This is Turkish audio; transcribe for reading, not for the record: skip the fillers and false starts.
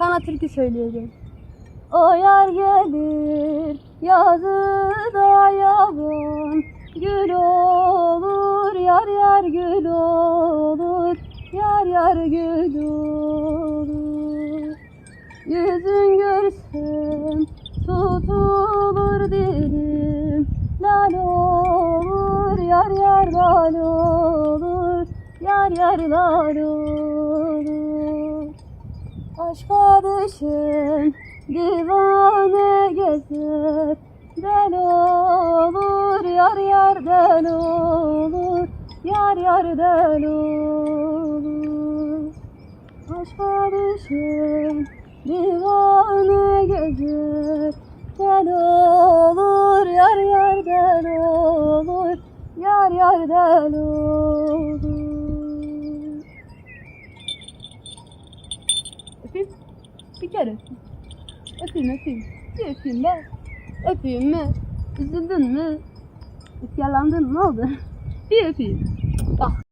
Sana türkü söyleyeceğim. O yar gelir yazıda yaban, gül olur yar yar gül olur, yar yar gül olur. Yüzün görsem tutulur dilim, lal olur yar yar lal olur, yar yar lal olur. Aşka düşen divane gezer, del olur yar yar del olur, yar yar del olur. Aşka düşen divane gezer, del olur yar yar del olur, yar yar del olur. Öpeyim. Bir kere öpeyim. Bir öpeyim be. Öpeyim mi? Üzüldün mü? İsyalandın mı? Ne oldu? Bir öpeyim. Bak.